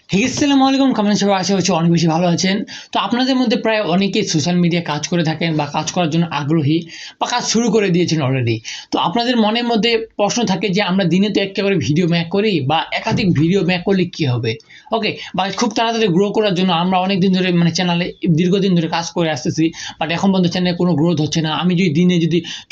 আসসালামু আলাইকুম, কেমন সবাই? আশা করছি অনেক বেশি ভালো আছেন। তো আপনাদের মধ্যে প্রায় অনেকেই সোশ্যাল মিডিয়ায় কাজ করে থাকেন বা কাজ করার জন্য আগ্রহী বা কাজ শুরু করে দিয়েছেন অলরেডি। তো আপনাদের মনের মধ্যে প্রশ্ন থাকে যে আমরা দিনে তো একটা করে ভিডিও মেক করি বা একাধিক ভিডিও মেক করলে কি হবে? ওকে, বা খুব তাড়াতাড়ি গ্রো করার জন্য আমরা অনেকদিন ধরে চ্যানেলে দীর্ঘদিন ধরে কাজ করে আসতেছি। বাট এখন পর্যন্ত চ্যানেলে কোনো গ্রোথ হচ্ছে না। আমি যদি দিনে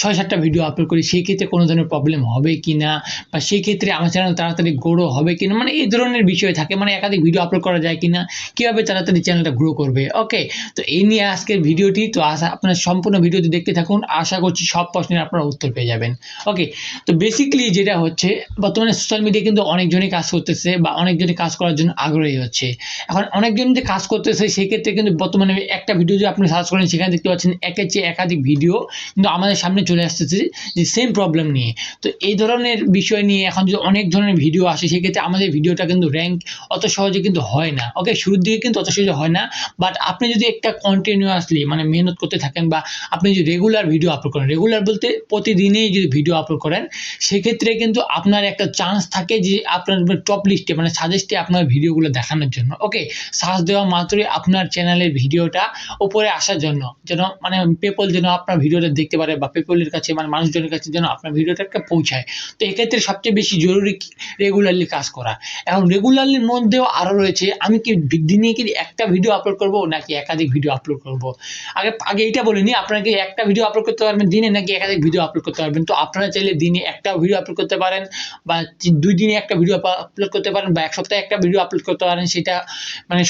৬-৭টা ভিডিও আপলোড করি সেই ক্ষেত্রে কোনো ধরনের প্রবলেম হবে কিনা? বা সেই ক্ষেত্রে আমার চ্যানেল তাড়াতাড়ি গ্রো হবে কিনা? এই ধরনের বিষয় থাকে। একাধিক ভিডিও আপলোড করা যায় কিনা? কিভাবে তাড়াতাড়ি চ্যানেলটা গ্রো করবে? ওকে। তো এই নিয়ে আজকের ভিডিওটি। তো আপনারা সম্পূর্ণ ভিডিওটি দেখতে থাকুন। আশা করছি সব প্রশ্নের আপনারা উত্তর পেয়ে যাবেন। ওকে। তো বেসিক্যালি যেটা হচ্ছে, বর্তমানে সোশ্যাল মিডিয়ায় কিন্তু অনেকজনই কাজ করতেছে বা অনেকজনই কাজ করার জন্য আগ্রহী হচ্ছে। এখন অনেকজন যে কাজ করতেছে সেক্ষেত্রে কিন্তু বর্তমানে একটা ভিডিও যদি আপনি সার্চ করেন সেখানে দেখতে পাচ্ছেন একের চেয়ে একাধিক ভিডিও কিন্তু আমাদের সামনে চলে আসতেছে যে সেম প্রবলেম নিয়ে। তো এই ধরনের বিষয় নিয়ে এখন যদি অনেক ধরনের ভিডিও আসে সেক্ষেত্রে আমাদের ভিডিওটা কিন্তু র্যাঙ্ক অত সহজে কিন্তু হয় না। ওকে, শুরুর দিকে কিন্তু অত সহজে হয় না। বাট আপনি যদি একটা কন্টিনিউয়াসলি মেহনত করতে থাকেন বা আপনি যদি রেগুলার ভিডিও আপলোড করেন, রেগুলার বলতে প্রতিদিনই যদি ভিডিও আপলোড করেন, সেক্ষেত্রে কিন্তু আপনার একটা চান্স থাকে যে আপনার টপ লিস্টে সাজেস্টে আপনার ভিডিওগুলো দেখানোর জন্য। ওকে, সার্চ দেওয়া মাত্রই আপনার চ্যানেলের ভিডিওটা উপরে আসার জন্য, যেন পেপল যেন আপনার ভিডিওটা দেখতে পারে বা পেপলের কাছে মানুষজনের কাছে যেন আপনার ভিডিওটা পৌঁছায়। তো এক্ষেত্রে সবচেয়ে বেশি জরুরি রেগুলারলি কাজ করা। এখন রেগুলারলির মধ্যেও আরও রয়েছে, আমি কি দিনে কি একটা ভিডিও আপলোড করব নাকি একাধিক ভিডিও আপলোড করব? আগে আগে এইটা বলে নিই, আপনারা কি একটা ভিডিও আপলোড করতে পারবেন দিনে নাকি একাধিক ভিডিও আপলোড করতে পারবেন? তো আপনারা চাইলে দিনে একটা ভিডিও আপলোড করতে পারেন বা ২ দিনে একটা ভিডিও আপলোড করতে পারেন বা ১ সপ্তাহে একটা ভিডিও আপলোড করতে পারেন। সেটা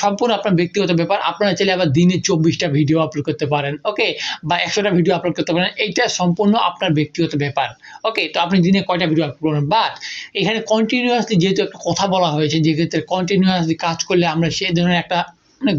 সম্পূর্ণ আপনার ব্যক্তিগত ব্যাপার। আপনারা চাইলে আবার দিনে ২৪টা ভিডিও আপলোড করতে পারেন। ওকে, বা ১০০টা ভিডিও আপলোড করতে পারেন। এইটা সম্পূর্ণ আপনার ব্যক্তিগত ব্যাপার। ওকে, তো আপনি দিনে কয়টা ভিডিও আপলোড করবেন? বাট এখানে কন্টিনিউয়াসলি যেহেতু একটা কথা বলা হয়েছে, যে ক্ষেত্রে কন্টিনিউয়াসলি কাজ করলে আমরা সেই ধরনের একটা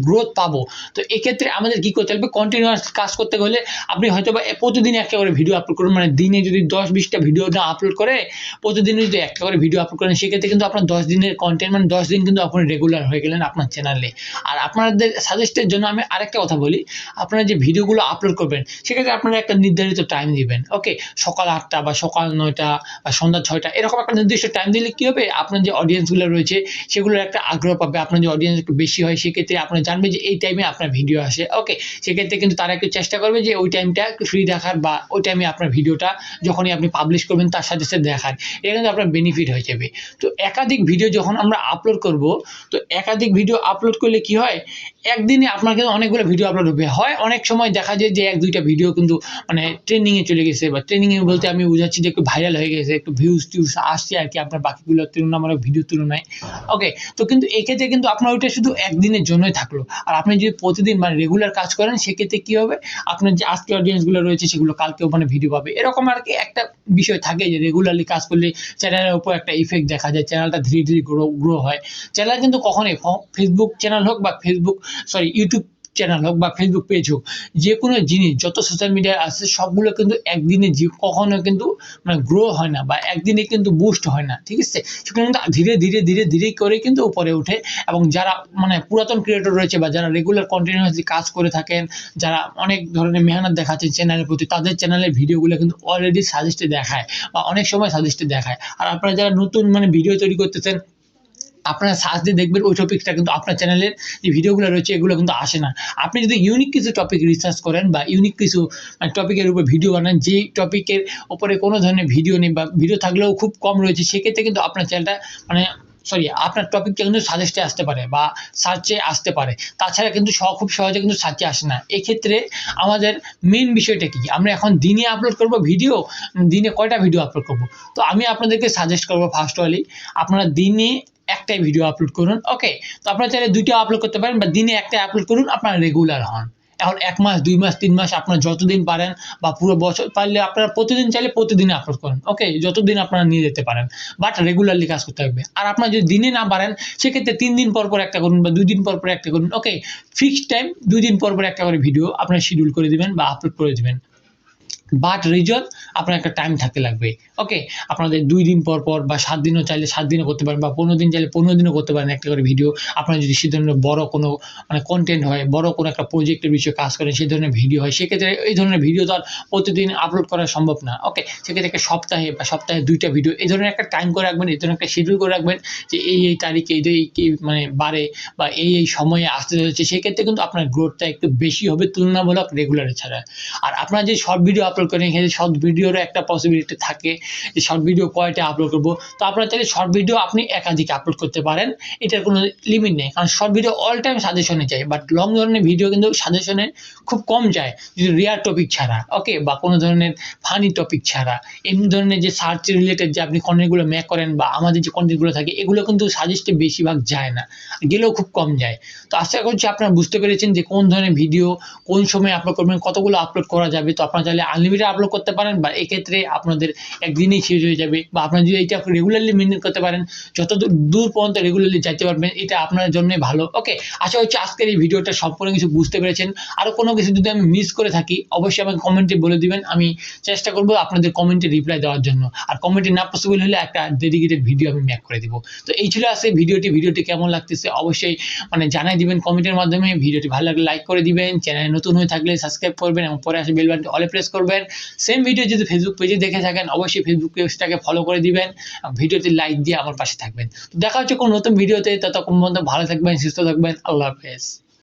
গ্রোথ পাবো। তো এক্ষেত্রে আমাদের কি করতে হবে? কন্টিনিউয়াস কাজ করতে হলে আপনি হয়তোবা প্রতিদিন একটা করে ভিডিও আপলোড করুন। দিনে যদি ১০-২০টা ভিডিও না আপলোড করে প্রতিদিন যদি একটা করে ভিডিও আপলোড করেন, সেক্ষেত্রে কিন্তু আপনার ১০ দিনের কন্টেন্ট ১০ দিন কিন্তু আপনি রেগুলার হয়ে গেলেন আপনার চ্যানেলে। আর আপনাদের সাজেস্টের জন্য আমি আরেকটা কথা বলি, আপনারা যে ভিডিওগুলো আপলোড করবেন সেক্ষেত্রে আপনারা একটা নির্ধারিত টাইম দিবেন। ওকে, সকাল ৮টা বা সকাল ৯টা বা সন্ধ্যা ৬টা এরকম একটা নির্দিষ্ট টাইম দিলে কি হবে? আপনার যে অডিয়েন্সগুলো রয়েছে সেগুলোর একটা আগ্রহ পাবে। আপনার যে অডিয়েন্স একটু বেশি হয় সেক্ষেত্রে আপনারা জানবেন যে এই টাইমে আপনার ভিডিও আসে। ওকে, সেক্ষেত্রে কিন্তু তারা একটু চেষ্টা করবে যে ওই টাইমটা একটু ফ্রি দেখার বা ওই টাইমে আপনার ভিডিওটা যখনই আপনি পাবলিশ করবেন তার সাথে সাথে দেখার। এটা কিন্তু আপনার বেনিফিট হয়ে যাবে। তো একাধিক ভিডিও যখন আমরা আপলোড করব, তো একাধিক ভিডিও আপলোড করলে কি হয়? একদিনে আপনার কিন্তু অনেকগুলো ভিডিও আপলোড হবে। হয় অনেক সময় দেখা যায় যে ১-২টা ভিডিও কিন্তু ট্রেন্ডিং এ চলে গেছে, বা ট্রেন্ডিং এ বলতে আমি বুঝাচ্ছি যে একটু ভাইরাল হয়ে গেছে, একটু ভিউজ আসছে আরকি আপনার বাকিগুলোর তুলনামূলক ভিডিওর তুলনায়। ওকে, তো কিন্তু এক্ষেত্রে কিন্তু আপনার ওইটা শুধু একদিনের জন্যই থাকলো। আর আপনি যদি প্রতিদিন রেগুলার কাজ করেন সেক্ষেত্রে কি হবে? আপনার যে আজকে অডিয়েন্স গুলো রয়েছে সেগুলো কালকেও ভিডিও পাবে। এরকম আরকি একটা বিষয় থাকে যে রেগুলারলি কাজ করলে চ্যানেলের উপর একটা ইফেক্ট দেখা যায়। চ্যানেলটা ধীরে, ধীরে গ্রো হয়। চ্যানেল কিন্তু কখনোই ফেসবুক চ্যানেল হোক বা ইউটিউব চ্যানেল হোক বা ফেসবুক পেজ হোক, যেকোনো জিনিস যত সোশ্যাল মিডিয়ায় আছে সবগুলো কিন্তু একদিনে কখনো কিন্তু গ্রো হয় না বা একদিনে কিন্তু বুস্ট হয় না। ঠিক আছে? সেগুলো কিন্তু ধীরে, ধীরে, ধীরে, ধীরে করে কিন্তু উপরে ওঠে। এবং যারা পুরাতন ক্রিয়েটর রয়েছে বা যারা রেগুলার কন্টিনিউয়াসলি কাজ করে থাকেন, যারা অনেক ধরনের মেহনত দেখাচ্ছেন চ্যানেলের প্রতি, তাদের চ্যানেলের ভিডিওগুলো কিন্তু অলরেডি সাজেস্টে দেখায় বা অনেক সময় সাজেস্টে দেখায়। আর আপনারা যারা নতুন ভিডিও তৈরি করতেছেন, আপনারা সার্চ দিয়ে দেখবেন ওই টপিকটা কিন্তু আপনার চ্যানেলের যে ভিডিওগুলো রয়েছে এগুলো কিন্তু আসে না। আপনি যদি ইউনিক কিছু টপিক রিসার্চ করেন বা ইউনিক কিছু টপিকের উপর ভিডিও বানান, যেই টপিকের উপরে কোনো ধরনের ভিডিও নেই বা ভিডিও থাকলেও খুব কম রয়েছে, সেক্ষেত্রে কিন্তু আপনার চ্যানেলটা আপনার টপিকটা কিন্তু সাজেস্টে আসতে পারে বা সার্চে আসতে পারে। তাছাড়া কিন্তু খুব সহজে কিন্তু সার্চে আসে না। এক্ষেত্রে আমাদের মেইন বিষয়টা কি? আমরা এখন দিনে আপলোড করব ভিডিও, দিনে কয়টা ভিডিও আপলোড করব? তো আমি আপনাদেরকে সাজেস্ট করব ফার্স্ট অফ অল আপনারা দিনে একটাই ভিডিও আপলোড করুন। ওকে, তো আপনারা চাইলে ২টা আপলোড করতে পারেন বা দিনে একটাই আপলোড করুন, আপনারা রেগুলার হন। এখন ১ মাস, ২ মাস, ৩ মাস আপনারা যতদিন পারেন বা পুরো বছর পারলে আপনারা প্রতিদিন চাইলে প্রতিদিনই আপলোড করুন। ওকে, যতদিন আপনারা নিয়ে যেতে পারেন। বাট রেগুলারলি কাজ করতে হবে। আর আপনারা যদি দিনে না পারেন সেক্ষেত্রে ৩ দিন পর, পর একটা করুন বা ২ দিন পর, পর একটা করুন। ওকে, ফিক্সড টাইম ২ দিন পর, পর একটা করে ভিডিও আপনারা শিডিউল করে দিবেন বা আপলোড করে দিবেন। বাট রিজন আপনার একটা টাইম থাকতে লাগবে। ওকে, আপনাদের 2 দিন পর পর বা 7 দিনও চাইলে 7 দিনও করতে পারেন, বা 15 দিন চাইলে 15 দিনও করতে পারেন একটা করে ভিডিও। আপনার যদি সে ধরনের বড় কোনো মানে কনটেন্ট হয়, বড় কোনো একটা প্রজেক্টের বিষয়ে কাজ করেন, সেই ধরনের ভিডিও হয়, সেক্ষেত্রে এই ধরনের ভিডিও তো আর প্রতিদিন আপলোড করা সম্ভব না। ওকে, সেক্ষেত্রে একটা সপ্তাহে বা সপ্তাহে 2 টা ভিডিও এই ধরনের একটা টাইম করে রাখবেন, এই ধরনের একটা শিডিউল করে রাখবেন যে এই তারিখে এই মানে বারে বা এই সময়ে আসতে চলেছে। সেক্ষেত্রে কিন্তু আপনার গ্রোথটা একটু বেশি হবে তুলনামূলক রেগুলার ছাড়া। আর আপনারা যে শর্ট ভিডিও আপলোড করেন, এখানে শর্ট ভিডিওরও একটা পসিবিলিটি থাকে যে শর্ট ভিডিও কয়টা আপলোড করবো। তো আপনারা চাইলে শর্ট ভিডিও আপনি একাধিক আপলোড করতে পারেন, এটার কোনো লিমিট নেই, কারণ শর্ট ভিডিও অল টাইম সাজেশনে যায়, বাট লং ধরনের ভিডিও কিন্তু সাজেশনে খুব কম যায় যদি রেয়ার টপিক ছাড়া। ওকে, বা কোনো ধরনের ফানি টপিক ছাড়া। এমনি ধরনের যে সার্চ রিলেটেড যে আপনি কন্টেন্টগুলো মেক করেন বা আমাদের যে কন্টেন্টগুলো থাকে, এগুলো কিন্তু সাজেস্টে বেশিরভাগ যায় না, গেলেও খুব কম যায়। তো আশা করছি আপনারা বুঝতে পেরেছেন যে কোন ধরনের ভিডিও কোন সময় আপলোড করবেন, কতগুলো আপলোড করা যাবে। তো আপনারা চাইলে আনলিমিটেড আপলোড করতে পারেন, বা এক্ষেত্রে আপনাদের একদিনেই শেষ হয়ে যাবে। বা আপনারা যদি এটা রেগুলারলি মেনটেন করতে পারেন, যত দূর পর্যন্ত রেগুলারলি যাইতে পারবেন, এটা আপনার জন্য ভালো। ওকে, আশা করছি আজকের এই ভিডিওটা সম্পূর্ণ কিছু বুঝতে পেরেছেন। আরো কোনো কিছু যদি আমি মিস করে থাকি, অবশ্যই আমাকে কমেন্টে বলে দিবেন, আমি চেষ্টা করবো আপনাদের কমেন্টে রিপ্লাই দেওয়ার জন্য। আর কমেন্টে না পসিবল হলে একটা ডেডিকেটেড ভিডিও আমি মেক করে দিব। তো এই ছিল আজকে ভিডিওটি কেমন লাগতেছে অবশ্যই মানে জানাই দিবেন কমেন্টের মাধ্যমে। ভিডিওটি ভালো লাগলে লাইক করে দিবেন, চ্যানেলে নতুন হয়ে থাকলে সাবস্ক্রাইব করবেন এবং পরে আসে বেল বাটনটি অলে প্রেস করবেন। সেম ভিডিও যদি ফেসবুক পেজে দেখে থাকেন, অবশ্যই ফেসবুক পেজটাকে ফলো করে দিবেন, ভিডিওতে লাইক দিয়ে আমার পাশে থাকবেন। তো দেখা হচ্ছে কোনো নতুন ভিডিওতে, ততক্ষণ পর্যন্ত ভালো থাকবেন, সুস্থ থাকবেন, আল্লাহ হাফেজ।